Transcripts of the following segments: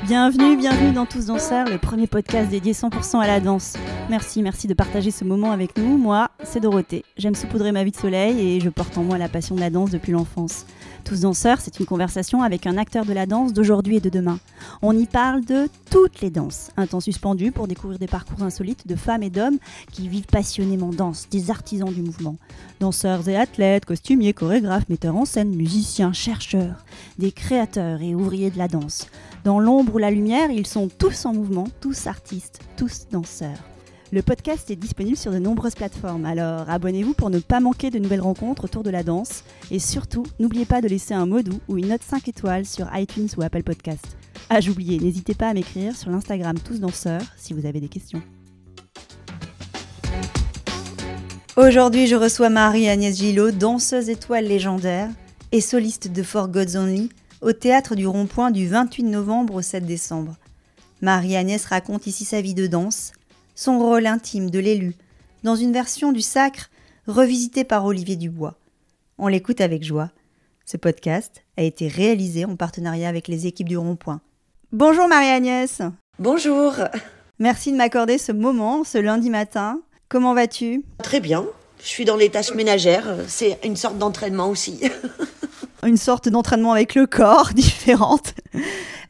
Bienvenue dans Tous Danseurs, le premier podcast dédié 100% à la danse. Merci de partager ce moment avec nous. Moi, c'est Dorothée. J'aime saupoudrer ma vie de soleil et je porte en moi la passion de la danse depuis l'enfance. Tous Danseurs, c'est une conversation avec un acteur de la danse d'aujourd'hui et de demain. On y parle de toutes les danses. Un temps suspendu pour découvrir des parcours insolites de femmes et d'hommes qui vivent passionnément danse, des artisans du mouvement. Danseurs et athlètes, costumiers, chorégraphes, metteurs en scène, musiciens, chercheurs, des créateurs et ouvriers de la danse. Dans l'ombre ou la lumière, ils sont tous en mouvement, tous artistes, tous danseurs. Le podcast est disponible sur de nombreuses plateformes, alors abonnez-vous pour ne pas manquer de nouvelles rencontres autour de la danse. Et surtout, n'oubliez pas de laisser un mot doux ou une note 5 étoiles sur iTunes ou Apple Podcast. Ah, j'oubliais, n'hésitez pas à m'écrire sur l'Instagram Tous Danseurs si vous avez des questions. Aujourd'hui, je reçois Marie-Agnès Gillot, danseuse étoile légendaire et soliste de For Gods Only, au Théâtre du Rond-Point du 28 novembre au 7 décembre. Marie-Agnès raconte ici sa vie de danse, son rôle intime de l'élu, dans une version du Sacre revisitée par Olivier Dubois. On l'écoute avec joie. Ce podcast a été réalisé en partenariat avec les équipes du Rond-Point. Bonjour Marie-Agnès. Bonjour. Merci de m'accorder ce moment, ce lundi matin. Comment vas-tu ? Très bien. Je suis dans les tâches ménagères. C'est une sorte d'entraînement aussi. Une sorte d'entraînement avec le corps, différente.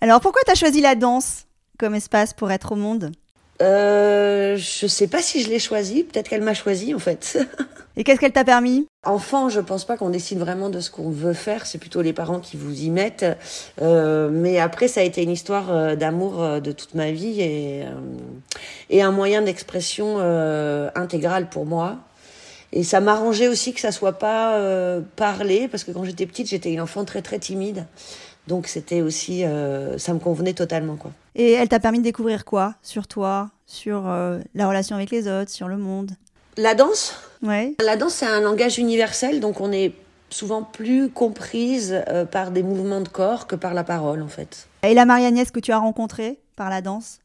Alors pourquoi tu as choisi la danse comme espace pour être au monde ? Je sais pas si je l'ai choisie. Peut-être qu'elle m'a choisie en fait. Et qu'est-ce qu'elle t'a permis ? Enfant, je pense pas qu'on décide vraiment de ce qu'on veut faire. C'est plutôt les parents qui vous y mettent. Mais après, ça a été une histoire d'amour de toute ma vie et un moyen d'expression intégral pour moi. Et ça m'arrangeait aussi que ça soit pas parlé, parce que quand j'étais petite, j'étais une enfant très très timide. Donc c'était aussi, ça me convenait totalement, quoi. Et elle t'a permis de découvrir quoi ? Sur toi, sur la relation avec les autres, sur le monde ? La danse ? Ouais. La danse, c'est un langage universel, donc on est souvent plus comprise par des mouvements de corps que par la parole, en fait. Et la Marie-Agnès que tu as rencontrée par la danse ?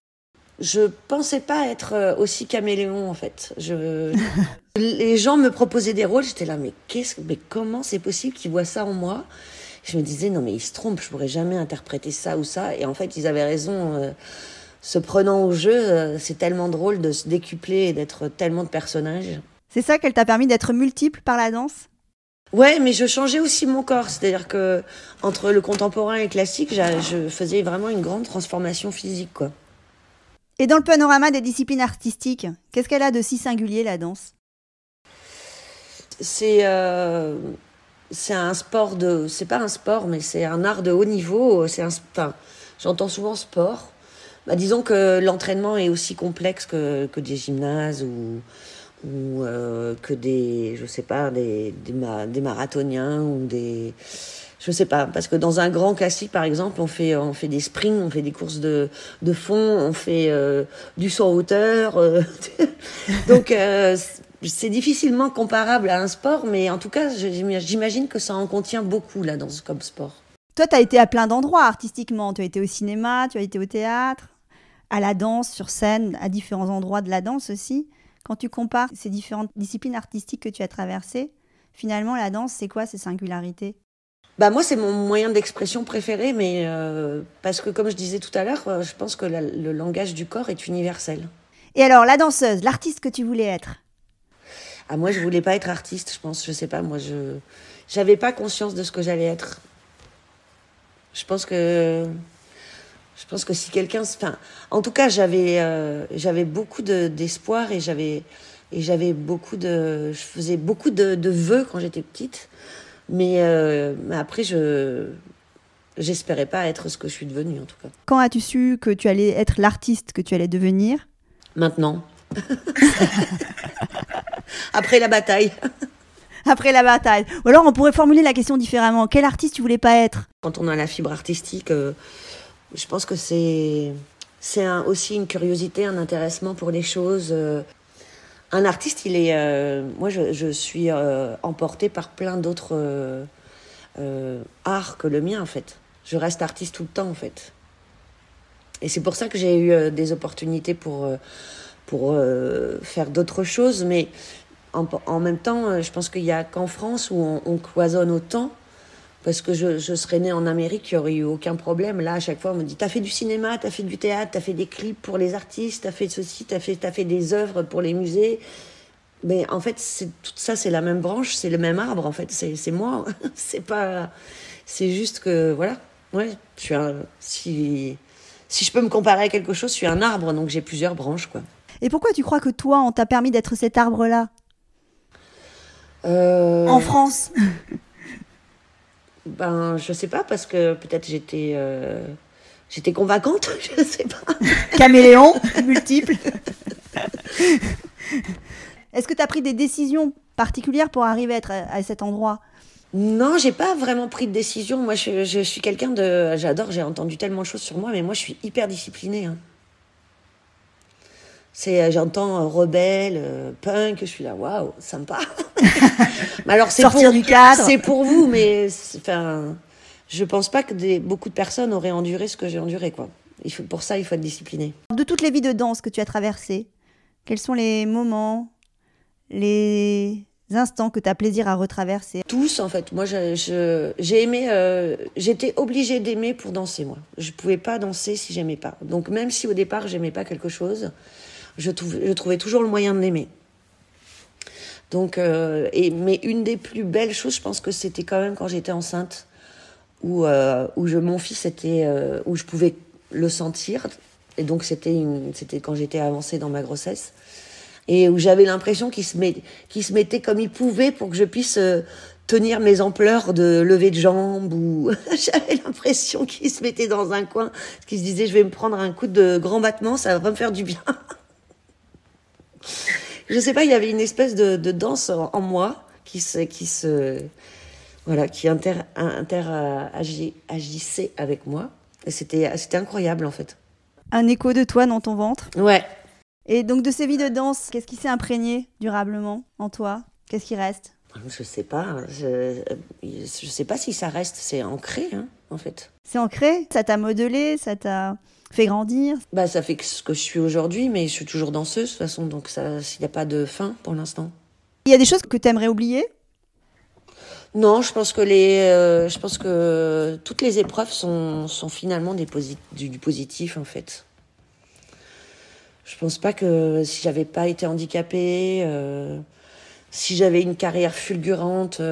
Je pensais pas être aussi caméléon, en fait. Les gens me proposaient des rôles, j'étais là, mais comment c'est possible qu'ils voient ça en moi ? Je me disais, non mais ils se trompent, je pourrais jamais interpréter ça ou ça. Et en fait, ils avaient raison. Se prenant au jeu, c'est tellement drôle de se décupler et d'être tellement de personnages. C'est ça qu'elle t'a permis d'être multiple par la danse ? Ouais, mais je changeais aussi mon corps. C'est-à-dire que entre le contemporain et le classique, je faisais vraiment une grande transformation physique, quoi. Et dans le panorama des disciplines artistiques, qu'est-ce qu'elle a de si singulier, la danse ? C'est un sport c'est pas un sport, mais c'est un art de haut niveau. J'entends souvent sport. Disons que l'entraînement est aussi complexe que des gymnases ou que des marathoniens ou des, je sais pas, parce que dans un grand classique, par exemple, on fait des sprints, on fait des courses de fond, on fait du saut en hauteur. Donc, c'est difficilement comparable à un sport, mais en tout cas, j'imagine que ça en contient beaucoup, la danse, comme sport. Toi, tu as été à plein d'endroits artistiquement. Tu as été au cinéma, tu as été au théâtre, à la danse, sur scène, à différents endroits de la danse aussi. Quand tu compares ces différentes disciplines artistiques que tu as traversées, finalement, la danse, c'est quoi ses singularités ? Moi, c'est mon moyen d'expression préféré, mais parce que, comme je disais tout à l'heure, je pense que le langage du corps est universel. Et alors, la danseuse, l'artiste que tu voulais être ? Moi, je voulais pas être artiste, je pense. Je sais pas, moi, j'avais pas conscience de ce que j'allais être. Je pense que si quelqu'un... en tout cas, j'avais beaucoup d'espoir et j'avais beaucoup je faisais beaucoup de vœux quand j'étais petite. Mais après, j'espérais pas être ce que je suis devenue, en tout cas. Quand as-tu su que tu allais être l'artiste que tu allais devenir ? Maintenant. Après la bataille. Après la bataille. Ou alors, on pourrait formuler la question différemment. Quel artiste tu voulais pas être ? Quand on a la fibre artistique, je pense que c'est aussi une curiosité, un intéressement pour les choses. Un artiste, moi, je suis emportée par plein d'autres arts que le mien, en fait. Je reste artiste tout le temps, en fait. Et c'est pour ça que j'ai eu des opportunités pour faire d'autres choses. Mais en même temps, je pense qu'il n'y a qu'en France où on cloisonne autant Parce que je serais née en Amérique, il n'y aurait eu aucun problème. Là, à chaque fois, on me dit, t'as fait du cinéma, t'as fait du théâtre, t'as fait des clips pour les artistes, t'as fait ceci, t'as fait des œuvres pour les musées. Mais en fait, tout ça, c'est la même branche, c'est le même arbre, en fait. C'est moi. C'est juste que, voilà. Ouais, si je peux me comparer à quelque chose, je suis un arbre, donc j'ai plusieurs branches, quoi. Et pourquoi tu crois que toi, on t'a permis d'être cet arbre-là en France? Ben, je sais pas, parce que peut-être j'étais convaincante, je sais pas. Caméléon, multiple. Est-ce que tu as pris des décisions particulières pour arriver à être à cet endroit? Non, j'ai pas vraiment pris de décision. Moi, je suis quelqu'un j'ai entendu tellement de choses sur moi, mais moi, je suis hyper disciplinée, hein. J'entends rebelle, punk, je suis là, waouh, sympa. Mais alors, Sortir du cadre. C'est pour vous, mais enfin, je pense pas que beaucoup de personnes auraient enduré ce que j'ai enduré, quoi. Pour ça, il faut être discipliné. De toutes les vies de danse que tu as traversées, quels sont les moments, les instants que tu as plaisir à retraverser? Tous, en fait. Moi, j'ai aimé. J'étais obligée d'aimer pour danser, moi. Je pouvais pas danser si j'aimais pas. Donc, même si au départ, j'aimais pas quelque chose, je trouvais toujours le moyen de l'aimer. Donc, mais une des plus belles choses, je pense que c'était quand même quand j'étais enceinte, où mon fils était, où je pouvais le sentir. Et donc, c'était quand j'étais avancée dans ma grossesse. Et où j'avais l'impression qu'il se mettait comme il pouvait pour que je puisse tenir mes ampleurs de lever de jambes. Ou j'avais l'impression qu'il se mettait dans un coin, qu'il se disait, je vais me prendre un coup de grand battement, ça va me faire du bien. Je sais pas, il y avait une espèce de danse en moi qui interagissait avec moi. Et c'était incroyable, en fait. Un écho de toi dans ton ventre? Ouais. Et donc, de ces vies de danse, qu'est-ce qui s'est imprégné durablement en toi? Qu'est-ce qui reste? Je sais pas. Je sais pas si ça reste. C'est ancré, hein, en fait. C'est ancré? Ça t'a modelé? Ça t'a fait grandir? Bah, ça fait ce que je suis aujourd'hui, mais je suis toujours danseuse, de toute façon. Donc, il n'y a pas de fin pour l'instant. Il y a des choses que tu aimerais oublier? Non, je pense que toutes les épreuves sont finalement du positif, en fait. Je pense pas que si j'avais pas été handicapée, si j'avais une carrière fulgurante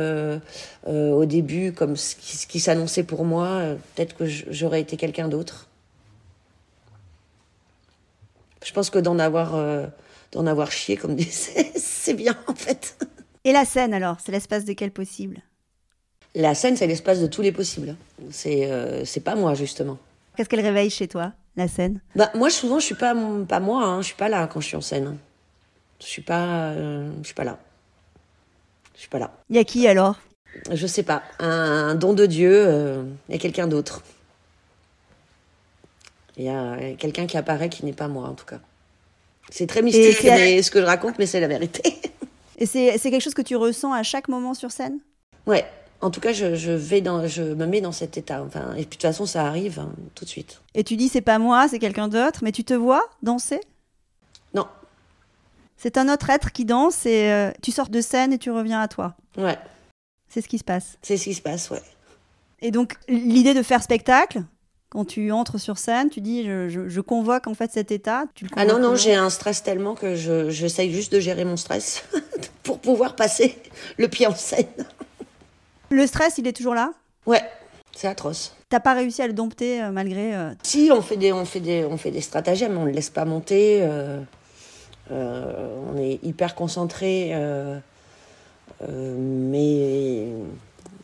au début, comme ce qui s'annonçait pour moi, peut-être que j'aurais été quelqu'un d'autre. Je pense que d'en avoir chié, comme disait, c'est bien, en fait. Et la scène, alors? C'est l'espace de quel possible? La scène, c'est l'espace de tous les possibles. C'est pas moi, justement. Qu'est-ce qu'elle réveille chez toi, la scène? Bah, moi, souvent, je suis pas moi, hein. Je suis pas là quand je suis en scène. Je suis pas là. Je suis pas là. Il y a qui, alors? Je sais pas. Un don de Dieu, il y a quelqu'un d'autre. Il y a quelqu'un qui apparaît qui n'est pas moi, en tout cas. C'est très mystique, ce que je raconte, mais c'est la vérité. Et c'est quelque chose que tu ressens à chaque moment sur scène? Ouais. En tout cas, je me mets dans cet état. Enfin, et puis de toute façon, ça arrive, hein, tout de suite. Et tu dis, c'est pas moi, c'est quelqu'un d'autre, mais tu te vois danser? Non. C'est un autre être qui danse et tu sors de scène et tu reviens à toi. Ouais. C'est ce qui se passe. C'est ce qui se passe, ouais. Et donc, l'idée de faire spectacle, quand tu entres sur scène, tu dis, je convoque en fait cet état. Ah non, j'ai un stress tellement que j'essaye juste de gérer mon stress pour pouvoir passer le pied en scène. Le stress, il est toujours là? Ouais, c'est atroce. T'as pas réussi à le dompter malgré... Si, on fait des stratagèmes, on ne le laisse pas monter, on est hyper concentré, mais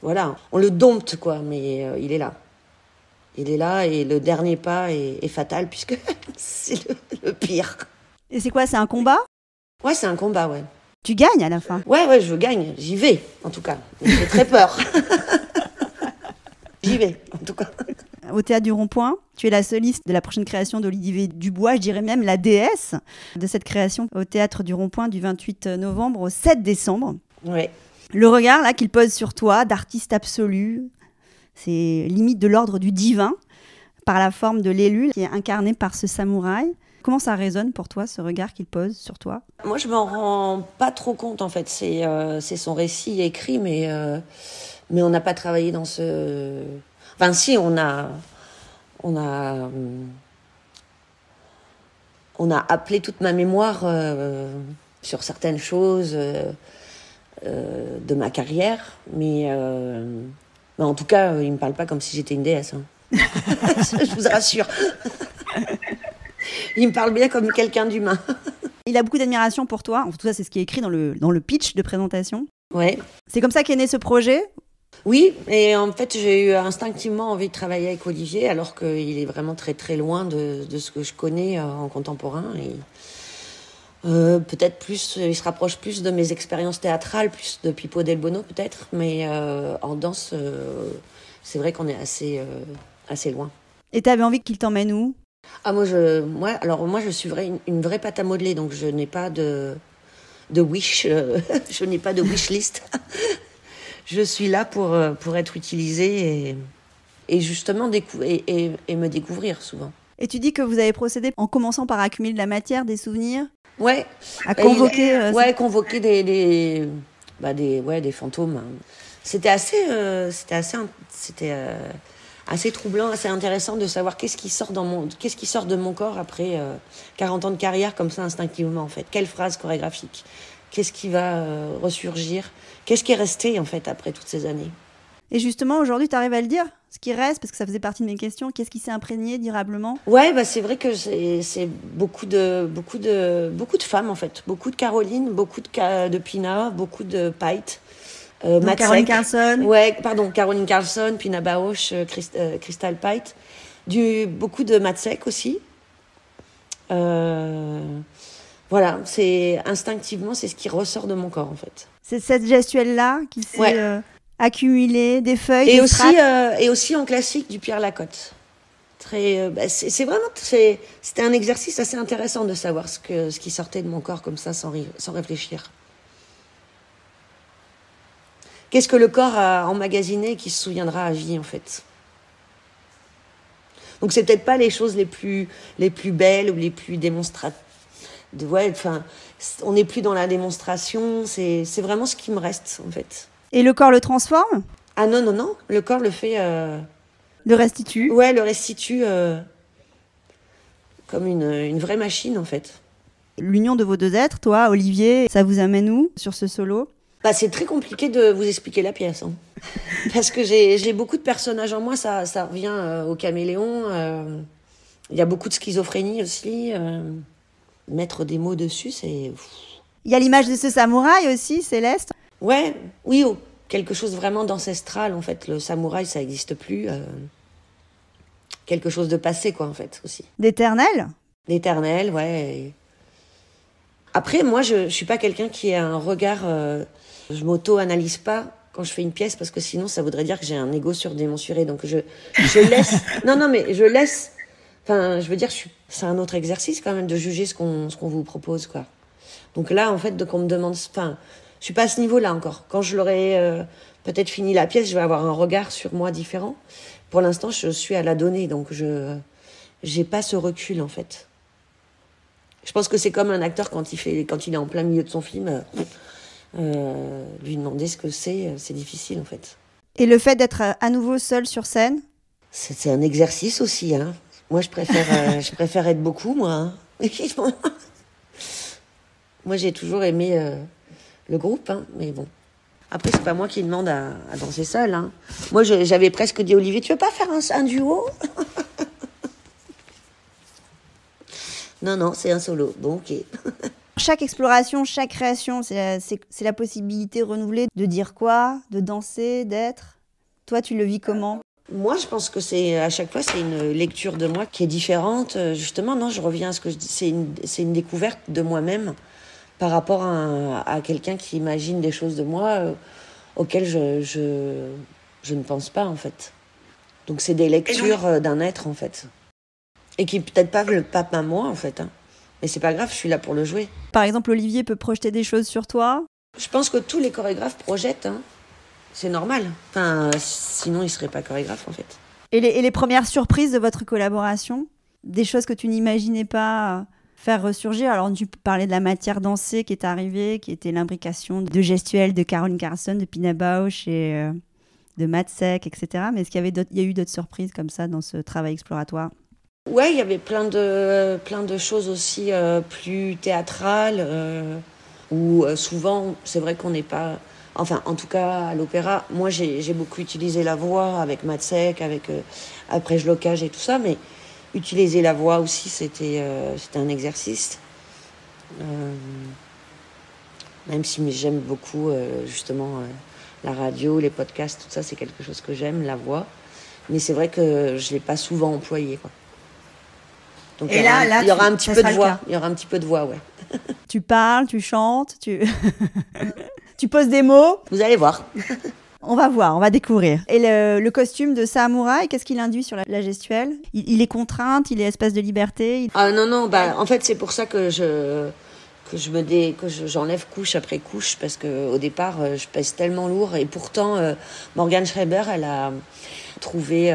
voilà, on le dompte, quoi, mais il est là. Il est là et le dernier pas est fatal puisque c'est le pire. Et c'est quoi, c'est un combat? Ouais, c'est un combat, ouais. Tu gagnes à la fin? Ouais, je gagne. J'y vais, en tout cas. J'ai très peur. J'y vais, en tout cas. Au Théâtre du Rond-Point, tu es la soliste de la prochaine création d'Olivier Dubois, je dirais même la déesse de cette création au Théâtre du Rond-Point du 28 novembre au 7 décembre. Ouais. Le regard là qu'il pose sur toi, d'artiste absolu, c'est limite de l'ordre du divin, par la forme de l'élu qui est incarné par ce samouraï. Comment ça résonne pour toi, ce regard qu'il pose sur toi? Moi, je m'en rends pas trop compte, en fait. C'est son récit écrit, mais on n'a pas travaillé dans ce... Enfin, si, on a appelé toute ma mémoire sur certaines choses de ma carrière, mais en tout cas, il me parle pas comme si j'étais une déesse. Hein. Je vous rassure. Il me parle bien comme quelqu'un d'humain. Il a beaucoup d'admiration pour toi. En tout cas, c'est ce qui est écrit dans le pitch de présentation. Ouais. C'est comme ça qu'est né ce projet? Oui, et en fait, j'ai eu instinctivement envie de travailler avec Olivier, alors qu'il est vraiment très très loin de ce que je connais en contemporain. Et peut-être plus, il se rapproche plus de mes expériences théâtrales, plus de Pipo del Bono peut-être, mais en danse, c'est vrai qu'on est assez loin. Et t'avais envie qu'il t'emmène où? Ah, moi, je suis une vraie pâte à modeler, donc je n'ai pas de wish, je n'ai pas de wish list. Je suis là pour être utilisée et justement et me découvrir souvent. Et tu dis que vous avez procédé en commençant par accumuler de la matière, des souvenirs? Ouais. À convoquer... convoquer des fantômes. C'était assez troublant, assez intéressant de savoir qu'est-ce qui sort de mon corps après 40 ans de carrière comme ça instinctivement en fait. Quelle phrase chorégraphique? Qu'est-ce qui va ressurgir? Qu'est-ce qui est resté en fait après toutes ces années? Et justement aujourd'hui tu arrives à le dire, ce qui reste, parce que ça faisait partie de mes questions. Qu'est-ce qui s'est imprégné durablement? Ouais, c'est vrai que c'est beaucoup de femmes en fait, beaucoup de Caroline, beaucoup de Pina, beaucoup de Pite. Caroline Carlson. Ouais, pardon, Caroline Carlson, Pina Bausch, Crystal Pite. Beaucoup de Matsek aussi. Voilà, instinctivement, c'est ce qui ressort de mon corps, en fait. C'est cette gestuelle-là qui s'est accumulée, des feuilles, et des strates. Et aussi en classique du Pierre Lacotte. C'était un exercice assez intéressant de savoir ce qui sortait de mon corps comme ça, sans réfléchir. Qu'est-ce que le corps a emmagasiné et qui se souviendra à vie, en fait? Donc, c'est peut-être pas les choses les plus belles ou les plus démonstratives. On n'est plus dans la démonstration. C'est vraiment ce qui me reste, en fait. Et le corps le transforme? Ah non. Le corps le fait... Le restitue? Ouais, le restitue comme une vraie machine, en fait. L'union de vos deux êtres, toi, Olivier, ça vous amène où sur ce solo? C'est très compliqué de vous expliquer la pièce. Hein. Parce que j'ai beaucoup de personnages en moi, ça revient au caméléon. Il y a beaucoup de schizophrénie aussi. Mettre des mots dessus, c'est... Il y a l'image de ce samouraï aussi, Céleste. Ouais, oui, quelque chose vraiment d'ancestral, en fait. Le samouraï, ça n'existe plus. Quelque chose de passé, quoi, en fait, aussi. D'éternel? D'éternel, ouais. Après, moi, je suis pas quelqu'un qui a un regard... je m'auto-analyse pas quand je fais une pièce, parce que sinon, ça voudrait dire que j'ai un ego surdémesuré. Donc, je laisse... Non, mais je laisse... Enfin, je veux dire, c'est un autre exercice, quand même, de juger ce qu'on vous propose, quoi. Donc là, en fait, qu'on me demande... Enfin, je suis pas à ce niveau-là encore. Quand je l'aurai peut-être fini la pièce, je vais avoir un regard sur moi différent. Pour l'instant, je suis à la donner, donc j'ai pas ce recul, en fait. Je pense que c'est comme un acteur quand il est en plein milieu de son film, lui demander ce que c'est difficile, en fait. Et le fait d'être à nouveau seul sur scène? C'est un exercice aussi, hein. Moi, je préfère être beaucoup, moi. Hein. Moi, j'ai toujours aimé le groupe, hein, mais bon. Après, c'est pas moi qui demande à danser seul. Hein. Moi, j'avais presque dit, Olivier, tu veux pas faire un duo? Non, c'est un solo. Bon, ok. Chaque exploration, chaque création, c'est la possibilité renouvelée de dire quoi, de danser, d'être. Toi, tu le vis comment? Moi, je pense que à chaque fois, c'est une lecture de moi qui est différente. Justement, non, je reviens à ce que je dis. C'est une découverte de moi-même par rapport à quelqu'un qui imagine des choses de moi auxquelles je ne pense pas, en fait. Donc, c'est des lectures d'un être, en fait. Et qui peut-être pas le pape à moi, en fait. Hein. Mais c'est pas grave, je suis là pour le jouer. Par exemple, Olivier peut projeter des choses sur toi? Je pense que tous les chorégraphes projettent. Hein. C'est normal. Enfin, sinon, ils seraient pas chorégraphes, en fait. Et les premières surprises de votre collaboration? Des choses que tu n'imaginais pas faire ressurgir. Alors, tu parlais de la matière dansée qui est arrivée, qui était l'imbrication de gestuelle de Caroline Carlson, de Pina Bausch et de Matsek, etc. Mais est-ce qu'il y a eu d'autres surprises comme ça dans ce travail exploratoire? Ouais, il y avait plein de choses aussi plus théâtrales, où souvent, c'est vrai qu'on n'est pas... Enfin, en tout cas, à l'opéra, moi, j'ai beaucoup utilisé la voix avec Matsek, avec Après je locage et tout ça, mais utiliser la voix aussi, c'était un exercice. Même si j'aime beaucoup, justement, la radio, les podcasts, tout ça, c'est quelque chose que j'aime, la voix. Mais c'est vrai que je ne l'ai pas souvent employé, quoi. Donc, il y aura un petit peu de voix. Il y aura un petit peu de voix, ouais. Tu parles, tu chantes, tu poses des mots. Vous allez voir. On va voir, on va découvrir. Et le costume de samouraï, qu'est-ce qu'il induit sur la gestuelle? Il est contrainte, il est espace de liberté? Ah non, en fait, c'est pour ça que j'enlève couche après couche, parce qu'au départ, je pèse tellement lourd. Et pourtant, Morgane Schreiber, elle a trouvé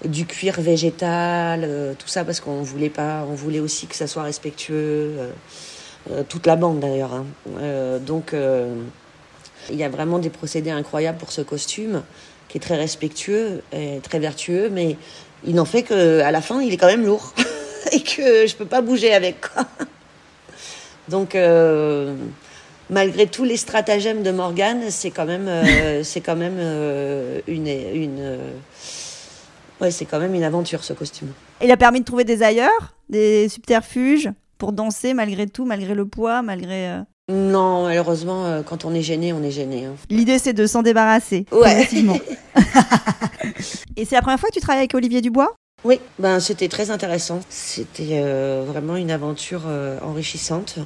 du cuir végétal, tout ça, parce qu'on voulait aussi que ça soit respectueux, toute la bande d'ailleurs. Hein. Donc, il y a vraiment des procédés incroyables pour ce costume, qui est très respectueux et très vertueux, mais il n'en fait qu'à la fin, il est quand même lourd et que je peux pas bouger avec, quoi. Donc, malgré tous les stratagèmes de Morgane, c'est quand même c'est quand même une aventure, ce costume. Il a permis de trouver des ailleurs, des subterfuges pour danser malgré tout, malgré le poids, malgré... Non, malheureusement, quand on est gêné, on est gêné. Hein. L'idée, c'est de s'en débarrasser. Ouais. Et c'est la première fois que tu travailles avec Olivier Dubois? Oui, c'était très intéressant. C'était vraiment une aventure enrichissante.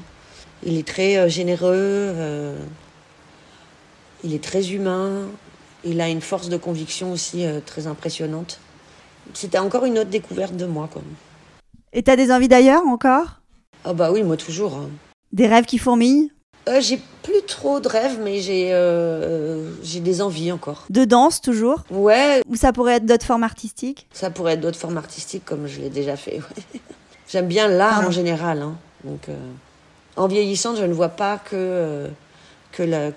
Il est très généreux, il est très humain, il a une force de conviction aussi très impressionnante. C'était encore une autre découverte de moi, quoi. Et t'as des envies d'ailleurs encore? Ah bah oui, moi toujours. Hein. Des rêves qui fourmillent? J'ai plus trop de rêves, mais j'ai des envies encore. De danse toujours? Ouais. Ou ça pourrait être d'autres formes artistiques? Ça pourrait être d'autres formes artistiques, comme je l'ai déjà fait. Ouais. J'aime bien l'art en général. Hein. Donc, en vieillissant, je ne vois pas que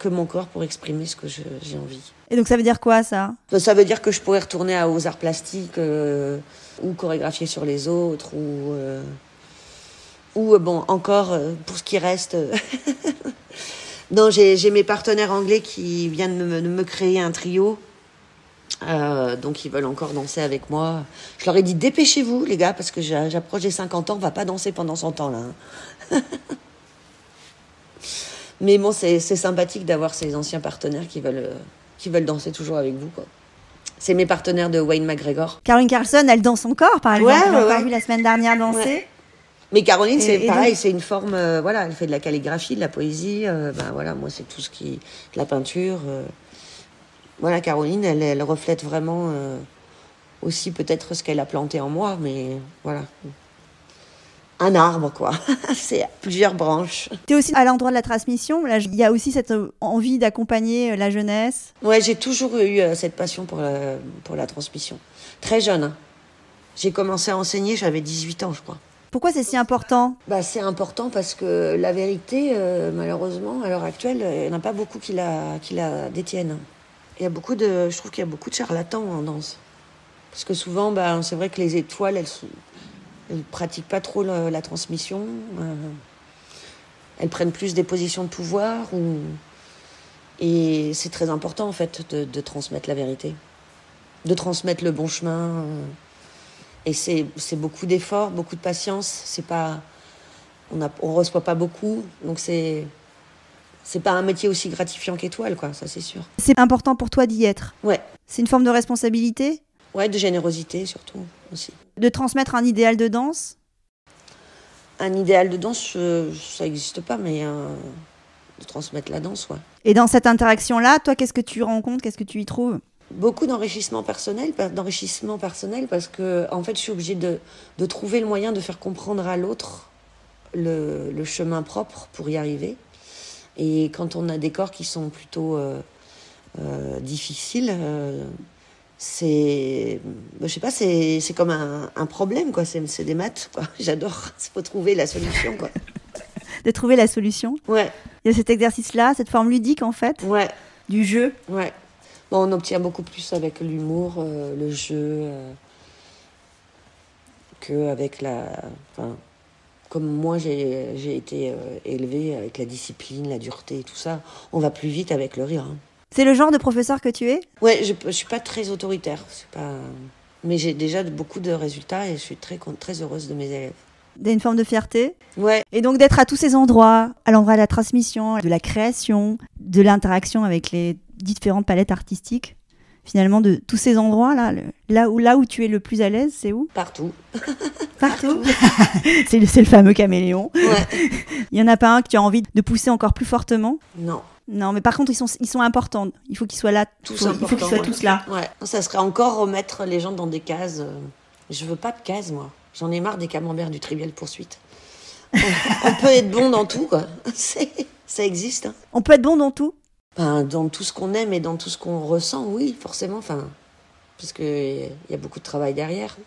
mon corps pour exprimer ce que j'ai envie. Et donc ça veut dire quoi, ça? Ça veut dire que je pourrais retourner aux arts plastiques, ou chorégraphier sur les autres, ou encore, pour ce qui reste... Non, j'ai mes partenaires anglais qui viennent de me créer un trio. Donc ils veulent encore danser avec moi. Je leur ai dit, dépêchez-vous les gars, parce que j'approche des 50 ans, on va pas danser pendant 100 ans là. Hein. Mais bon, c'est sympathique d'avoir ces anciens partenaires qui veulent danser toujours avec vous, quoi. C'est mes partenaires de Wayne McGregor. Caroline Carlson, elle danse encore, par exemple. J'ai encore vu la semaine dernière danser. Ouais. Mais Caroline, c'est pareil, donc... c'est une forme... elle fait de la calligraphie, de la poésie. Moi, c'est tout ce qui... de la peinture. Voilà, Caroline, elle reflète vraiment aussi peut-être ce qu'elle a planté en moi, mais voilà. Un arbre, quoi. C'est plusieurs branches. Tu es aussi à l'endroit de la transmission. Là, il y a aussi cette envie d'accompagner la jeunesse. Ouais, j'ai toujours eu cette passion pour la transmission. Très jeune. Hein. J'ai commencé à enseigner, j'avais 18 ans, je crois. Pourquoi c'est si important? C'est important parce que la vérité, malheureusement, à l'heure actuelle, il n'y en a pas beaucoup qui la détiennent. Je trouve qu'il y a beaucoup de charlatans en danse. Parce que souvent, c'est vrai que les étoiles, elles pratiquent pas trop la transmission. Elles prennent plus des positions de pouvoir. Et c'est très important, en fait, de transmettre la vérité. De transmettre le bon chemin. Et c'est beaucoup d'efforts, beaucoup de patience. On reçoit pas beaucoup. Donc c'est pas un métier aussi gratifiant qu'Étoile, quoi, ça c'est sûr. C'est important pour toi d'y être? Ouais. C'est une forme de responsabilité? Ouais, de générosité surtout aussi. De transmettre un idéal de danse? Un idéal de danse, ça n'existe pas, mais de transmettre la danse, ouais. Et dans cette interaction-là, toi, qu'est-ce que tu rencontres? Qu'est-ce que tu y trouves? Beaucoup d'enrichissement personnel parce que en fait, je suis obligée de trouver le moyen de faire comprendre à l'autre le chemin propre pour y arriver. Et quand on a des corps qui sont plutôt difficiles, je sais pas, c'est comme un problème, quoi. C'est des maths, quoi. J'adore. Il faut trouver la solution, quoi. De trouver la solution. Ouais. Il y a cet exercice-là, cette forme ludique, en fait, Ouais. du jeu. Ouais. Bon, on obtient beaucoup plus avec l'humour, le jeu, qu'avec enfin, comme moi, j'ai été élevée avec la discipline, la dureté et tout ça, on va plus vite avec le rire. Hein. C'est le genre de professeur que tu es ? Ouais, je suis pas très autoritaire. Mais j'ai déjà beaucoup de résultats et je suis très heureuse de mes élèves. Il y a une forme de fierté. Ouais. Et donc d'être à tous ces endroits, à l'endroit de la transmission, de la création, de l'interaction avec les différentes palettes artistiques, finalement de tous ces endroits-là, là où tu es le plus à l'aise, c'est où ? Partout. Partout. C'est le fameux caméléon. Ouais. Il y en a pas un que tu as envie de pousser encore plus fortement ? Non. Non, mais par contre, ils sont importants. Il faut qu'ils soient là. Il faut qu'ils soient tous là. Ouais. Ça serait encore remettre les gens dans des cases. Je veux pas de cases, moi. J'en ai marre des camemberts du Trivial Poursuite. On peut être bon dans tout, quoi. Ça existe. Hein. On peut être bon dans tout ? Enfin, dans tout ce qu'on aime et dans tout ce qu'on ressent, oui, forcément. Enfin, parce qu'il y a beaucoup de travail derrière.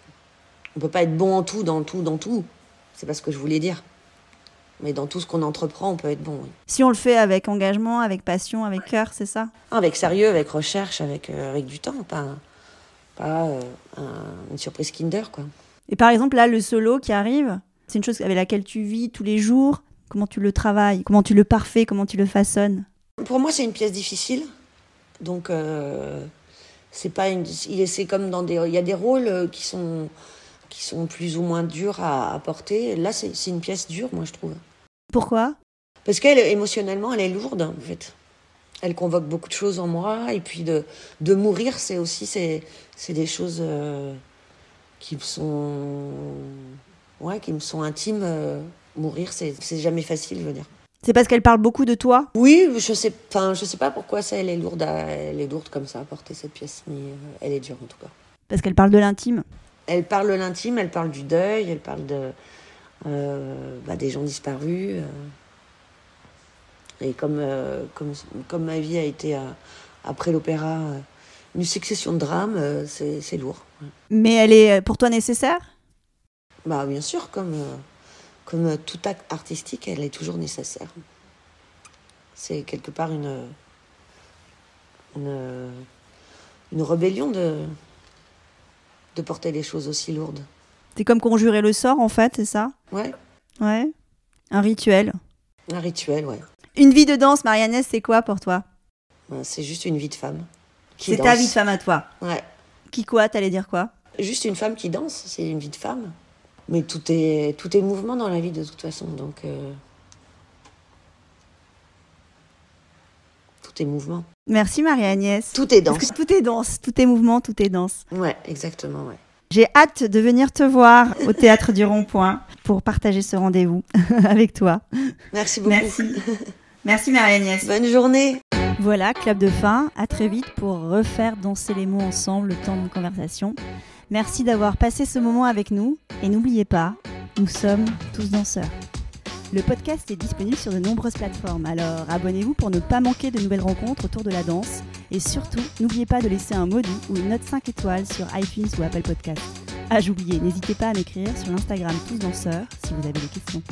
On peut pas être bon en tout, dans tout. C'est pas ce que je voulais dire. Mais dans tout ce qu'on entreprend, on peut être bon, oui. Si on le fait avec engagement, avec passion, avec cœur, c'est ça ? Avec sérieux, avec recherche, avec du temps. Pas une surprise Kinder, quoi. Et par exemple, là, le solo qui arrive, c'est une chose avec laquelle tu vis tous les jours. Comment tu le travailles ? Comment tu le parfais ? Comment tu le façonnes ? Pour moi, c'est une pièce difficile. Donc, c'est comme il y a des rôles qui sont plus ou moins durs à porter. Là, c'est une pièce dure, moi, je trouve. Pourquoi ? Parce qu'elle, émotionnellement, elle est lourde, en fait. Elle convoque beaucoup de choses en moi. Et puis, de mourir, c'est des choses qui me sont intimes. Mourir, c'est jamais facile, je veux dire. C'est parce qu'elle parle beaucoup de toi ? Oui, je sais pas pourquoi elle est lourde comme ça à porter cette pièce, mais elle est dure en tout cas. Parce qu'elle parle de l'intime ? Elle parle de l'intime, elle parle du deuil, elle parle des gens disparus. Et comme ma vie a été après l'opéra une succession de drames, c'est lourd. Ouais. Mais elle est pour toi nécessaire ? Bah bien sûr, comme tout acte artistique, elle est toujours nécessaire. C'est quelque part une rébellion de porter les choses aussi lourdes. C'est comme conjurer le sort, en fait, c'est ça ? Ouais. Ouais. Un rituel. Un rituel, ouais. Une vie de danse, Marie-Agnès, c'est quoi pour toi ? C'est juste une vie de femme. C'est ta vie de femme à toi ? Ouais. Qui quoi ? T'allais dire quoi ? Juste une femme qui danse, c'est une vie de femme. Mais tout est mouvement dans la vie de toute façon, donc tout est mouvement. Merci Marie-Agnès. Tout est danse. Parce que tout est danse, tout est mouvement, tout est danse. Ouais, exactement, ouais. J'ai hâte de venir te voir au Théâtre du Rond-Point pour partager ce rendez-vous avec toi. Merci beaucoup. Merci Marie-Agnès. Bonne journée. Voilà, clap de fin. À très vite pour refaire danser les mots ensemble le temps d'une conversation. Merci d'avoir passé ce moment avec nous. Et n'oubliez pas, nous sommes tous danseurs. Le podcast est disponible sur de nombreuses plateformes, alors abonnez-vous pour ne pas manquer de nouvelles rencontres autour de la danse. Et surtout, n'oubliez pas de laisser un mot doux ou une note 5 étoiles sur iTunes ou Apple Podcasts. Ah, j'oubliais, n'hésitez pas à m'écrire sur l'Instagram Tous Danseurs si vous avez des questions.